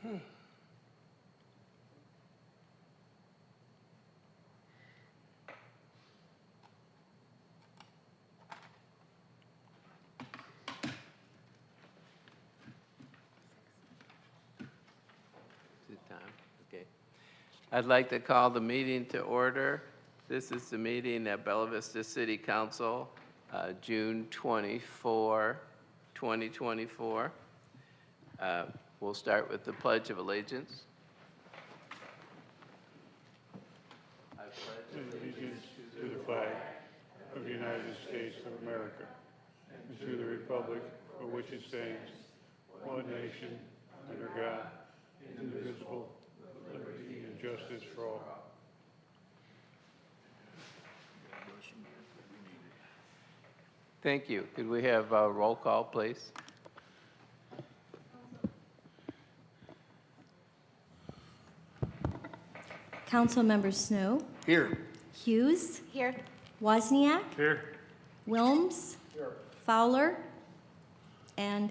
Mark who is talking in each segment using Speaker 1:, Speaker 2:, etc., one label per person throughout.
Speaker 1: Time. Okay. I'd like to call the meeting to order. This is the meeting at Bella Vista City Council, June 24, 2024. We'll start with the Pledge of Allegiance. I pledge
Speaker 2: allegiance to the flag of the United States of America and to the republic for which it stands, one nation, under God, indivisible, with liberty and justice for all.
Speaker 1: Thank you. Could we have a roll call, please?
Speaker 3: Councilmember Snow.
Speaker 2: Here.
Speaker 3: Hughes.
Speaker 4: Here.
Speaker 3: Wozniak.
Speaker 2: Here.
Speaker 3: Wilms. Here. Fowler. And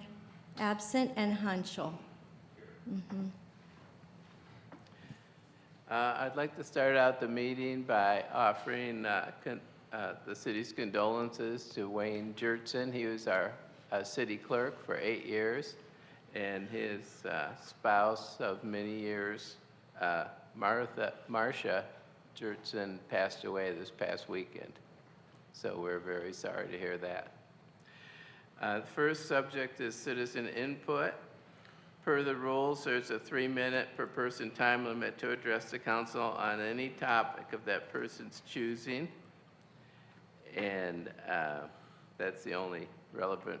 Speaker 3: absent, and Hunchel.
Speaker 1: I'd like to start out the meeting by offering the city's condolences to Wayne Jertson. He was our city clerk for 8 years, and his spouse of many years, Marcia Jertson, passed away this past weekend. So we're very sorry to hear that. The first subject is citizen input. Per the rules, there's a 3-minute per person time limit to address the council on any topic of that person's choosing. And that's the only relevant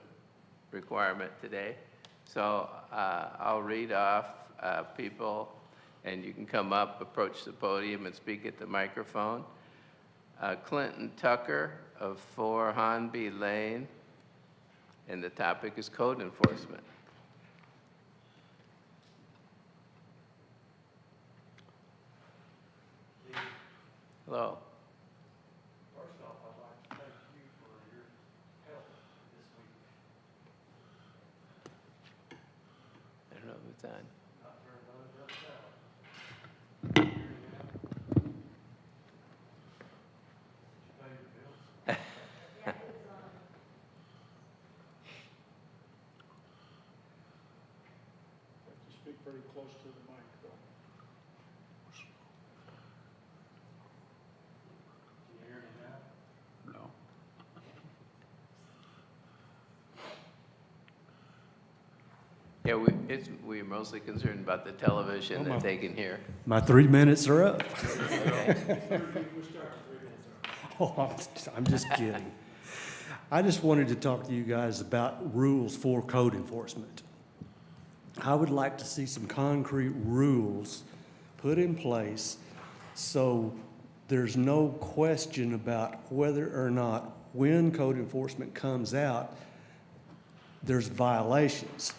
Speaker 1: requirement today. So I'll read off people, and you can come up, approach the podium, and speak at the microphone. Clinton Tucker of 4 Hornby Lane, and the topic is code enforcement. Hello.
Speaker 5: First off, I'd like to thank you for your help this week.
Speaker 1: I don't know if it's on.
Speaker 5: Not for another else out. Did you pay your bills?
Speaker 2: Have to speak very close to the mic, though.
Speaker 5: Can you hear me now?
Speaker 2: No.
Speaker 1: Yeah, we're mostly concerned about the television that they can hear.
Speaker 6: My 3 minutes are up. Oh, I'm just kidding. I just wanted to talk to you guys about rules for code enforcement. I would like to see some concrete rules put in place so there's no question about whether or not when code enforcement comes out, there's violations.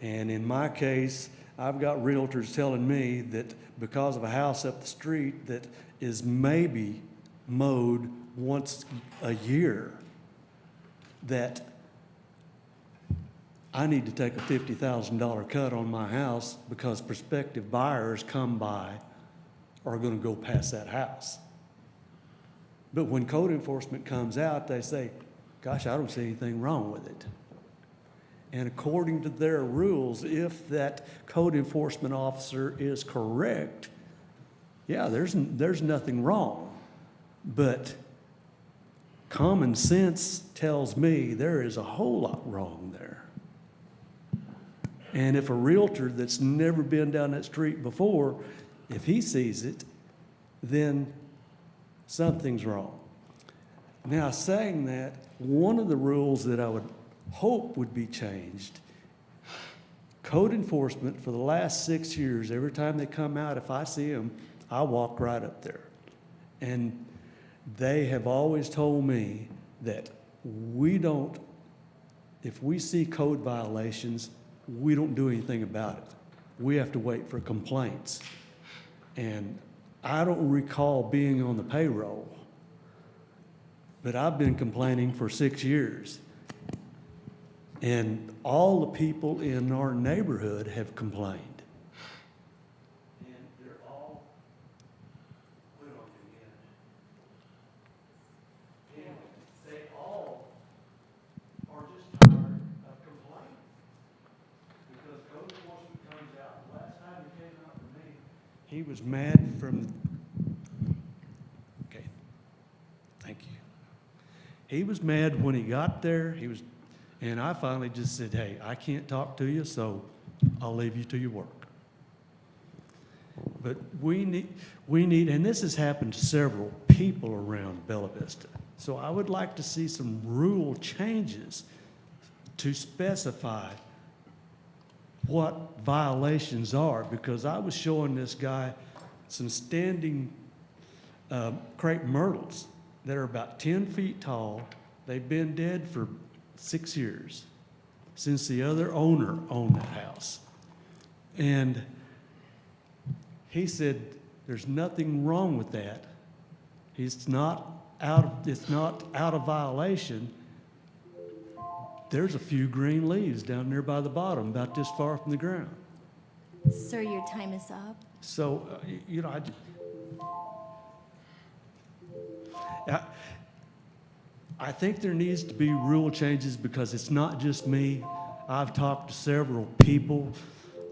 Speaker 6: And in my case, I've got realtors telling me that because of a house up the street that is maybe mowed once a year, that I need to take a $50,000 cut on my house because prospective buyers come by are going to go past that house. But when code enforcement comes out, they say, gosh, I don't see anything wrong with it. And according to their rules, if that code enforcement officer is correct, yeah, there's nothing wrong. But common sense tells me there is a whole lot wrong there. And if a realtor that's never been down that street before, if he sees it, then something's wrong. Now, saying that, one of the rules that I would hope would be changed, code enforcement for the last 6 years, every time they come out, if I see them, I walk right up there. And they have always told me that if we see code violations, we don't do anything about it. We have to wait for complaints. And I don't recall being on the payroll, but I've been complaining for 6 years. And all the people in our neighborhood have complained. And they're all, what do I do again? And they all are just tired of complaining. Because code enforcement comes out, last time he came out to me, he was mad from, okay, thank you. He was mad when he got there, and I finally just said, hey, I can't talk to you, so I'll leave you to your work. But we need, and this has happened to several people around Bella Vista. So I would like to see some rule changes to specify what violations are, because I was showing this guy some standing crepe myrtles that are about 10 feet tall. They've been dead for 6 years, since the other owner owned that house. And he said, there's nothing wrong with that. It's not out of violation. There's a few green leaves down there by the bottom, about this far from the ground.
Speaker 3: Sir, your time is up.
Speaker 6: So, you know, I think there needs to be rule changes, because it's not just me. I've talked to several people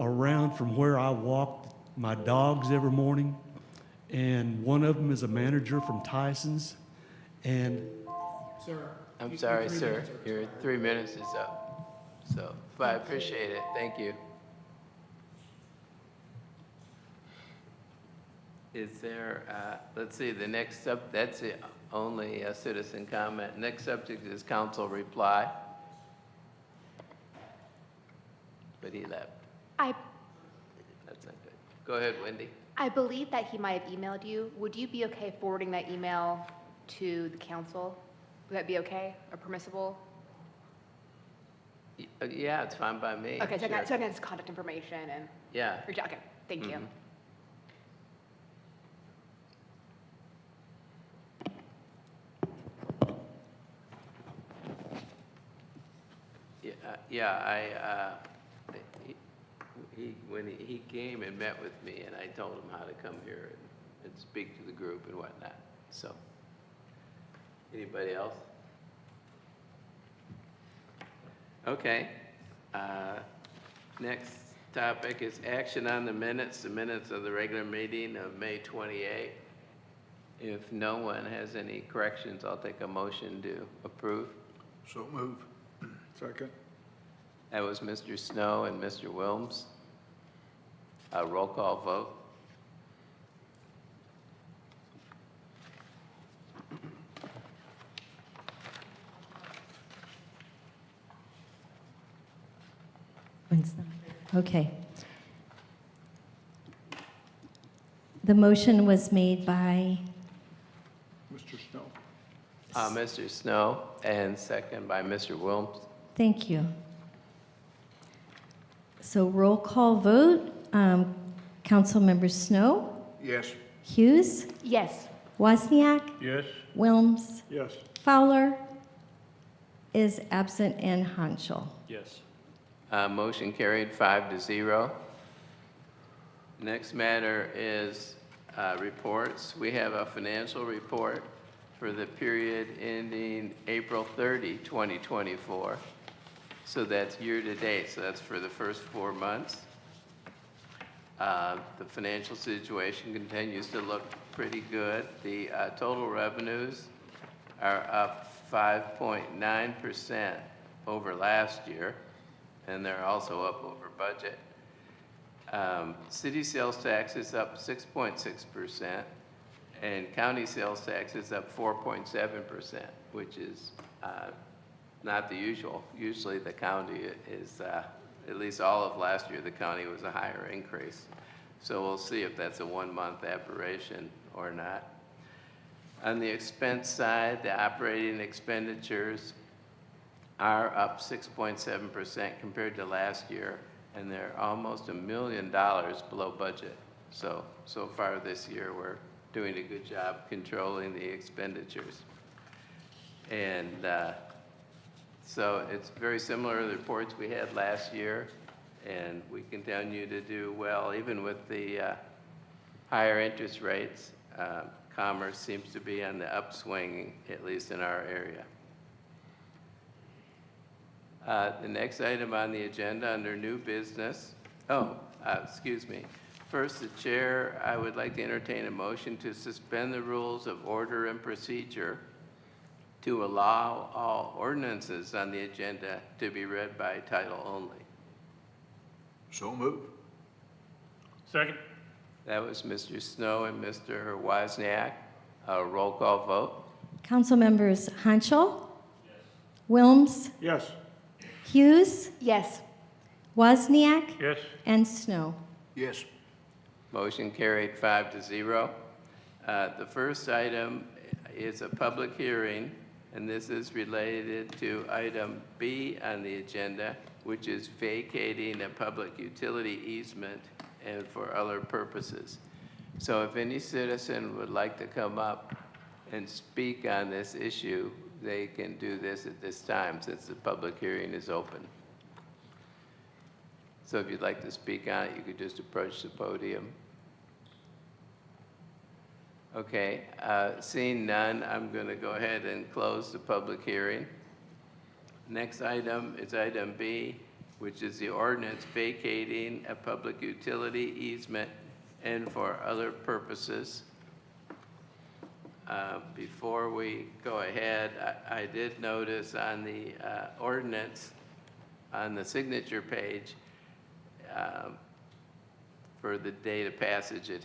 Speaker 6: around from where I walk my dogs every morning, and one of them is a manager from Tyson's, and
Speaker 1: I'm sorry, sir, your 3 minutes is up. So, but I appreciate it, thank you. Is there, let's see, the next that's the only citizen comment. Next subject is council reply. But he left. That's not good. Go ahead, Wendy.
Speaker 4: I believe that he might have emailed you. Would you be okay forwarding that email to the council? Would that be okay or permissible?
Speaker 1: Yeah, it's fine by me.
Speaker 4: Okay, so I
Speaker 1: sure.
Speaker 4: got his contact information and
Speaker 1: Yeah.
Speaker 4: reach out. Okay, thank you.
Speaker 1: Mhm. When he came and met with me, and I told him how to come here and speak to the group and whatnot. So, anybody else? Okay. Next topic is action on the minutes of the regular meeting of May 28. If no one has any corrections, I'll take a motion to approve.
Speaker 2: So move. Second.
Speaker 1: That was Mr. Snow and Mr. Wilms. A roll call vote.
Speaker 3: Okay. The motion was made by,
Speaker 2: Mr. Snow.
Speaker 1: Mr. Snow, and second by Mr. Wilms.
Speaker 3: thank you. So roll call vote. Councilmember Snow,
Speaker 2: Yes.
Speaker 3: Hughes,
Speaker 4: Yes.
Speaker 3: Wozniak,
Speaker 2: Yes.
Speaker 3: Wilms,
Speaker 2: Yes.
Speaker 3: Fowler is absent, and Hanschel.
Speaker 2: Yes.
Speaker 1: Motion carried 5-0. Next matter is reports. We have a financial report for the period ending April 30, 2024. So that's year-to-date, so that's for the first 4 months. The financial situation continues to look pretty good. The total revenues are up 5.9% over last year, and they're also up over budget. City sales tax is up 6.6%, and county sales tax is up 4.7%, which is not the usual. Usually the county is, at least all of last year, the county was a higher increase. So we'll see if that's a 1-month aberration or not. On the expense side, the operating expenditures are up 6.7% compared to last year, and they're almost $1 million below budget. So far this year, we're doing a good job controlling the expenditures. And So it's very similar to the reports we had last year, and we continue to do well, even with the higher interest rates. Commerce seems to be on the upswing, at least in our area. The next item on the agenda under new business, excuse me. First, the chair, I would like to entertain a motion to suspend the rules of order and procedure to allow all ordinances on the agenda to be read by title only.
Speaker 7: So move.
Speaker 5: Second?
Speaker 1: That was Mr. Snow and Mr. Wozniak. Roll call vote.
Speaker 3: Council members Hanschel? Wilms?
Speaker 2: Yes.
Speaker 3: Hughes?
Speaker 4: Yes.
Speaker 3: Wozniak?
Speaker 5: Yes.
Speaker 3: And Snow.
Speaker 7: Yes.
Speaker 1: Motion carried 5-0. The first item is a public hearing, and this is related to item B on the agenda, which is vacating a public utility easement and for other purposes. So if any citizen would like to come up and speak on this issue, they can do this at this time since the public hearing is open. So if you'd like to speak on it, you could just approach the podium. Okay, seeing none, I'm going to go ahead and close the public hearing. Next item is item B, which is the ordinance vacating a public utility easement and for other purposes. Before we go ahead, I did notice on the ordinance, on the signature page, for the date of passage, it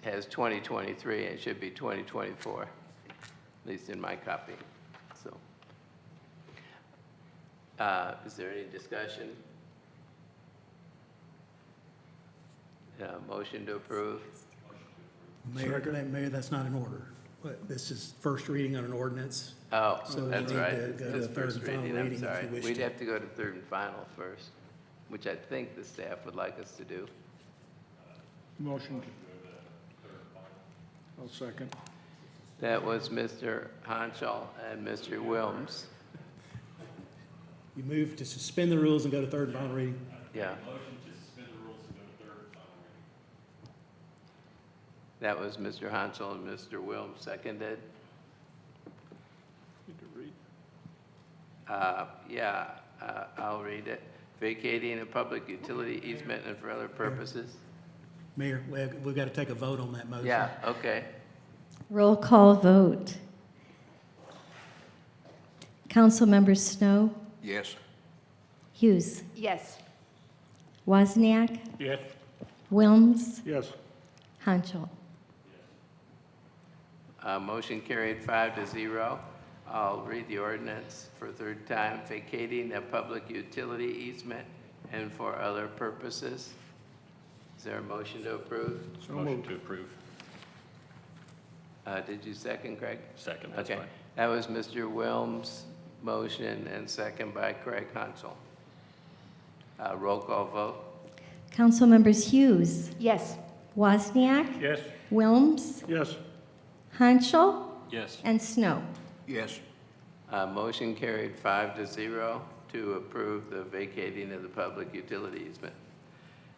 Speaker 1: has 2023, and it should be 2024, at least in my copy. So, is there any discussion? Motion to approve?
Speaker 8: Mayor, that's not in order. This is first reading on an ordinance.
Speaker 1: Oh,
Speaker 8: So we
Speaker 1: that's
Speaker 8: need
Speaker 1: right.
Speaker 8: to go to
Speaker 1: It's
Speaker 8: third
Speaker 1: first
Speaker 8: and final
Speaker 1: reading, I'm
Speaker 8: reading if
Speaker 1: sorry.
Speaker 8: you wish
Speaker 1: We'd
Speaker 8: to.
Speaker 1: have to go to third and final first, which I think the staff would like us to do.
Speaker 2: Motion. I'll second.
Speaker 1: That was Mr. Hanschel and Mr. Wilms.
Speaker 8: You move to suspend the rules and go to third and final reading.
Speaker 1: Yeah. That was Mr. Hanschel and Mr. Wilms, seconded.
Speaker 2: Need to read.
Speaker 1: I'll read it. Vacating a public utility easement and for other purposes.
Speaker 8: Mayor, we've got to take a vote on that motion.
Speaker 1: Yeah, okay.
Speaker 3: Roll call vote. Council members Snow?
Speaker 7: Yes.
Speaker 3: Hughes?
Speaker 4: Yes.
Speaker 3: Wozniak?
Speaker 5: Yes.
Speaker 3: Wilms?
Speaker 2: Yes.
Speaker 3: Hanschel?
Speaker 1: Motion carried 5-0. I'll read the ordinance for a third time, vacating a public utility easement and for other purposes. Is there a motion to approve?
Speaker 2: So
Speaker 5: Motion
Speaker 2: moved.
Speaker 5: to approve.
Speaker 1: Did you second, Craig?
Speaker 5: Second, that's
Speaker 1: Okay.
Speaker 5: fine.
Speaker 1: That was Mr. Wilms' motion and second by Craig Hanschel. Roll call vote.
Speaker 3: Council members Hughes?
Speaker 4: Yes.
Speaker 3: Wozniak?
Speaker 5: Yes.
Speaker 3: Wilms?
Speaker 2: Yes.
Speaker 3: Hanschel?
Speaker 5: Yes.
Speaker 3: And Snow?
Speaker 7: Yes.
Speaker 1: Motion carried 5-0 to approve the vacating of the public utility easement.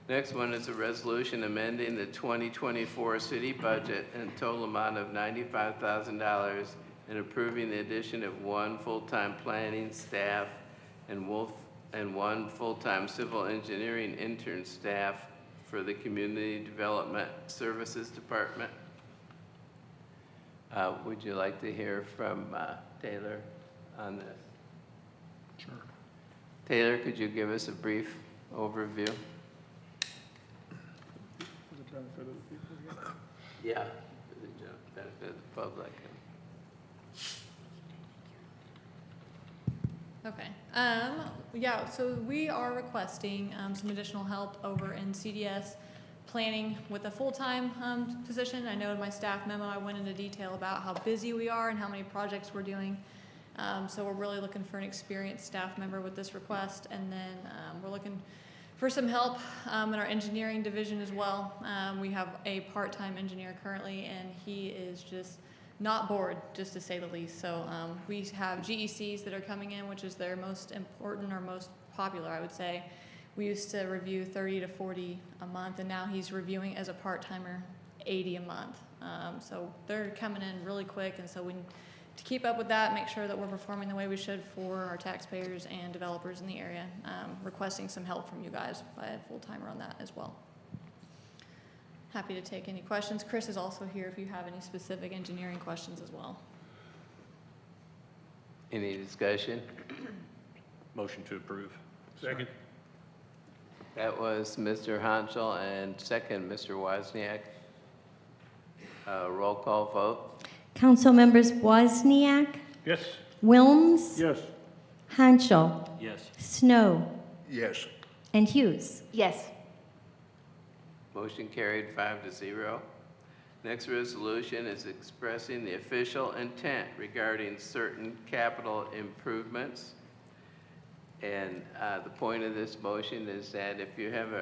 Speaker 1: Next one is a resolution amending the 2024 city budget in total amount of $95,000 and approving the addition of one full-time planning staff and one full-time civil engineering intern staff for the Community Development Services Department. Would you like to hear from Taylor on this?
Speaker 2: Sure.
Speaker 1: Taylor, could you give us a brief overview?
Speaker 2: For the benefit of the people here.
Speaker 1: Yeah, for the benefit of the public.
Speaker 9: Okay. Yeah, so we are requesting some additional help over in CDS planning with a full-time position. I know in my staff memo, I went into detail about how busy we are and how many projects we're doing. So we're really looking for an experienced staff member with this request. And then we're looking for some help in our engineering division as well. We have a part-time engineer currently, and he is just not bored, just to say the least. So we have GECs that are coming in, which is their most important or most popular, I would say. We used to review 30 to 40 a month, and now he's reviewing as a part-timer 80 a month. So they're coming in really quick, and so we need to keep up with that, make sure that we're performing the way we should for our taxpayers and developers in the area. Requesting some help from you guys by a full-timer on that as well. Happy to take any questions. Chris is also here if you have any specific engineering questions as well.
Speaker 1: Any discussion?
Speaker 5: Motion to approve.
Speaker 2: Second.
Speaker 1: That was Mr. Hanschel, and second, Mr. Wozniak. Roll call vote.
Speaker 3: Council members Wozniak,
Speaker 2: Yes.
Speaker 3: Wilms,
Speaker 2: Yes.
Speaker 3: Hanschel,
Speaker 5: Yes.
Speaker 3: Snow,
Speaker 7: Yes.
Speaker 3: and Hughes.
Speaker 4: Yes.
Speaker 1: Motion carried 5-0. Next resolution is expressing the official intent regarding certain capital improvements. And the point of this motion is that if you have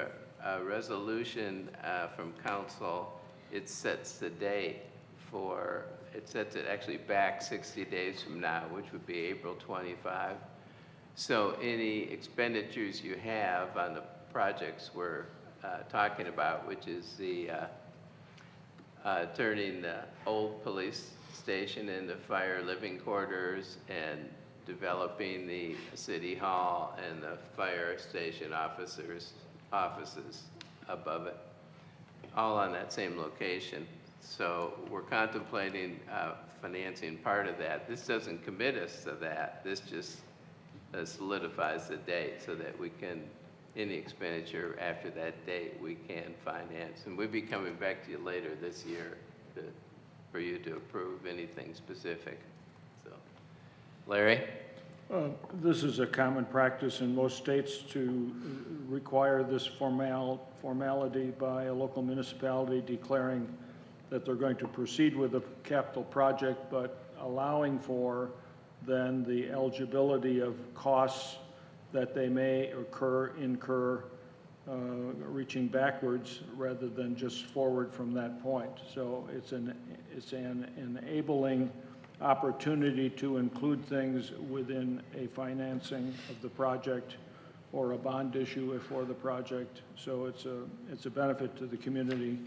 Speaker 1: a resolution from council, it sets the date for, it sets it actually back 60 days from now, which would be April 25. So any expenditures you have on the projects we're talking about, which is the turning the old police station into fire living quarters and developing the city hall and the fire station officers' offices above it, all on that same location. So we're contemplating financing part of that. This doesn't commit us to that. This just solidifies the date so that we can, any expenditure after that date, we can finance. And we'll be coming back to you later this year for you to approve anything specific. So, Larry?
Speaker 2: This is a common practice in most states to require this formality by a local municipality declaring that they're going to proceed with a capital project, but allowing for then the eligibility of costs that they may incur reaching backwards rather than just forward from that point. So it's an enabling opportunity to include things within a financing of the project or a bond issue for the project. So it's a benefit to the community,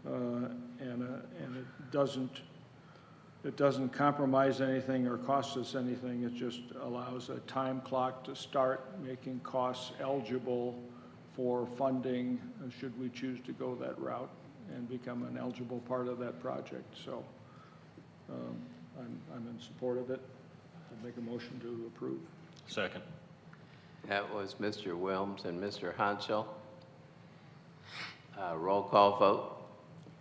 Speaker 2: and it doesn't compromise anything or cost us anything. It just allows a time clock to start making costs eligible for funding, should we choose to go that route and become an eligible part of that project. So I'm in support of it. I'll make a motion to approve.
Speaker 5: Second.
Speaker 1: That was Mr. Wilms and Mr. Hanschel. Roll call vote.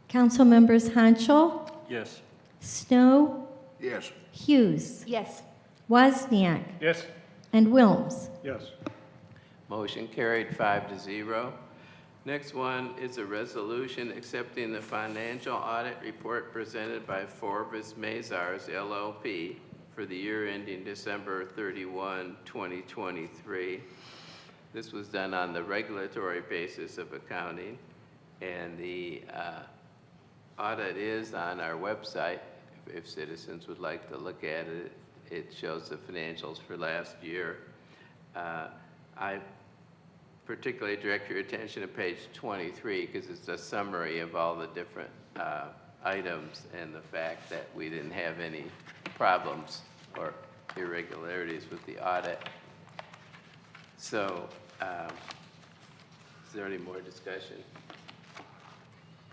Speaker 3: Council members Hanschel,
Speaker 5: Yes.
Speaker 3: Snow,
Speaker 7: Yes.
Speaker 3: Hughes,
Speaker 4: Yes.
Speaker 3: Wozniak,
Speaker 2: Yes.
Speaker 3: and Wilms.
Speaker 2: Yes.
Speaker 1: Motion carried 5-0. Next one is a resolution accepting the financial audit report presented by Forbes Mazars LLP for the year ending December 31, 2023. This was done on the regulatory basis of accounting, and the audit is on our website. If citizens would like to look at it, it shows the financials for last year. I particularly direct your attention to page 23 because it's a summary of all the different items and the fact that we didn't have any problems or irregularities with the audit. So, is there any more discussion?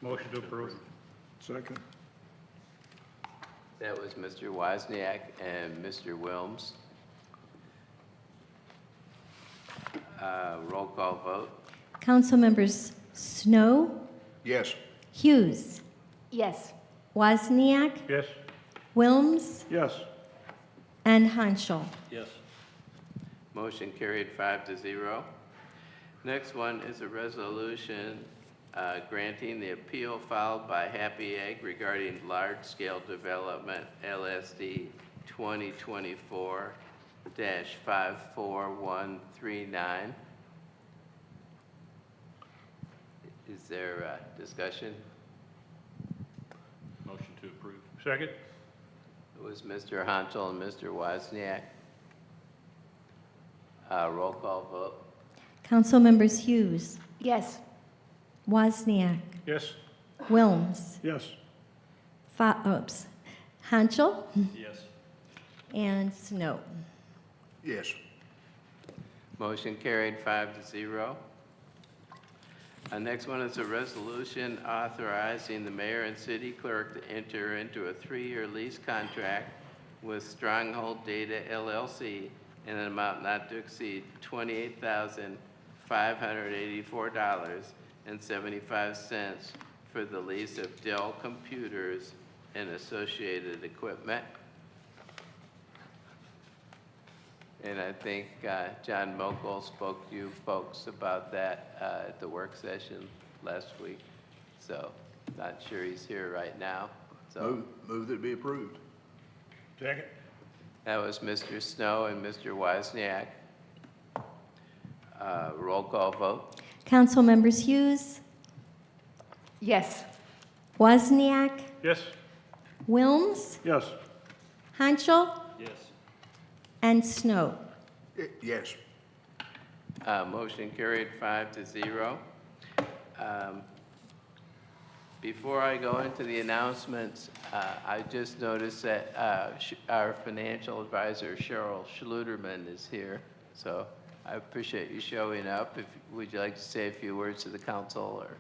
Speaker 2: Motion to approve. Second.
Speaker 1: That was Mr. Wozniak and Mr. Wilms. Roll call vote.
Speaker 3: Council members Snow,
Speaker 7: Yes.
Speaker 3: Hughes,
Speaker 4: Yes.
Speaker 3: Wozniak,
Speaker 2: Yes.
Speaker 3: Wilms,
Speaker 2: Yes.
Speaker 3: and Hanschel.
Speaker 5: Yes.
Speaker 1: Motion carried 5-0. Next one is a resolution granting the appeal filed by Happy Egg regarding large-scale development LSD 2024-54139. Is there discussion?
Speaker 5: Motion to approve.
Speaker 2: Second.
Speaker 1: was Mr. Hanchel and Mr. Wozniak. Roll call vote.
Speaker 3: Council members Hughes,
Speaker 4: Yes.
Speaker 3: Wozniak,
Speaker 2: Yes?
Speaker 3: Wilms,
Speaker 2: Yes.
Speaker 3: Hanchel,
Speaker 5: Yes.
Speaker 3: and Snow.
Speaker 7: Yes.
Speaker 1: Motion carried 5-0. Next one is a resolution authorizing the mayor and city clerk to enter into a 3-year lease contract with Stronghold Data LLC in an amount not to exceed $28,584.75 for the lease of Dell computers and associated equipment. And I think John Mokel spoke to you folks about that at the work session last week. So not sure he's here right now. So
Speaker 7: Move that it be approved.
Speaker 2: Second?
Speaker 1: that was Mr. Snow and Mr. Wozniak. Roll call vote.
Speaker 3: Council members Hughes,
Speaker 4: Yes.
Speaker 3: Wozniak,
Speaker 2: Yes?
Speaker 3: Wilms,
Speaker 2: Yes.
Speaker 3: Hanchel,
Speaker 5: Yes.
Speaker 3: and Snow.
Speaker 7: Yes.
Speaker 1: Motion carried 5-0. Before I go into the announcements, I just noticed that our financial advisor, Cheryl Schluterman, is here. So I appreciate you showing up. Would you like to say a few words to the council, or?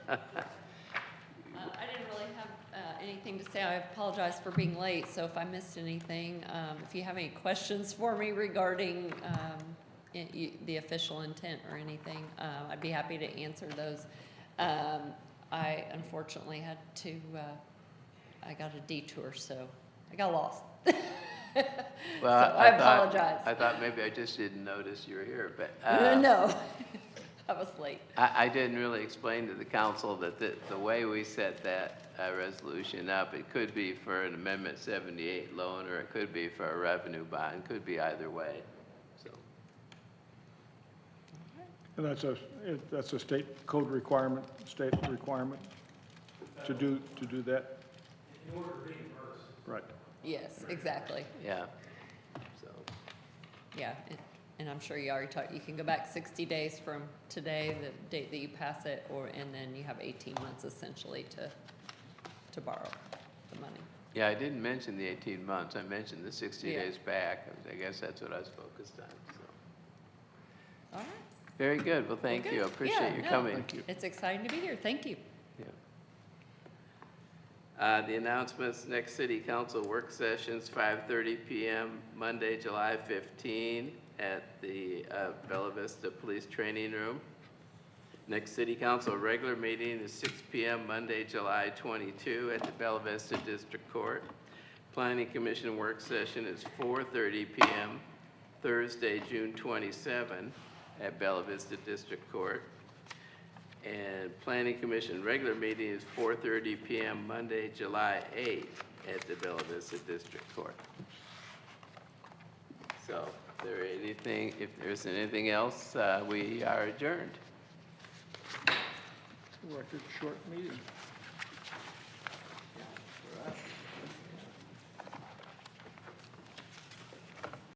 Speaker 10: I didn't really have anything to say. I apologize for being late, so if I missed anything, if you have any questions for me regarding the official intent or anything, I'd be happy to answer those. I unfortunately had to, I got a detour, so I got lost. So I apologize.
Speaker 1: I thought maybe I just didn't notice you were here, but.
Speaker 10: No, I was late.
Speaker 1: I didn't really explain to the council that the way we set that resolution up, it could be for an Amendment 78 loan, or it could be for a revenue bond, could be either way, so.
Speaker 2: And that's a state code requirement, state requirement to do that?
Speaker 5: In order to reimburse.
Speaker 2: Right.
Speaker 10: Yes, exactly.
Speaker 1: Yeah, so,
Speaker 10: Yeah, and I'm sure you already talked, you can go back 60 days from today, the date that you pass it, and then you have 18 months essentially to borrow the money.
Speaker 1: yeah, I didn't mention the 18 months, I mentioned the 60
Speaker 10: Yeah.
Speaker 1: days back. I guess that's what I was focused on, so.
Speaker 10: All right.
Speaker 1: Very good, well, thank
Speaker 10: Well,
Speaker 1: you, I
Speaker 10: good.
Speaker 1: appreciate
Speaker 10: Yeah,
Speaker 1: you
Speaker 10: no,
Speaker 1: coming.
Speaker 10: It's exciting to be here, thank you.
Speaker 1: Yeah. The announcements, next city council work sessions, 5:30 PM, Monday, July 15, at the Bella Vista Police Training Room. Next city council regular meeting is 6 PM, Monday, July 22, at the Bella Vista District Court. Planning Commission work session is 4:30 PM, Thursday, June 27, at Bella Vista District Court. And Planning Commission regular meeting is 4:30 PM, Monday, July 8th, at the Bella Vista District Court. So, if there's anything else, we are adjourned.
Speaker 2: Record short meeting.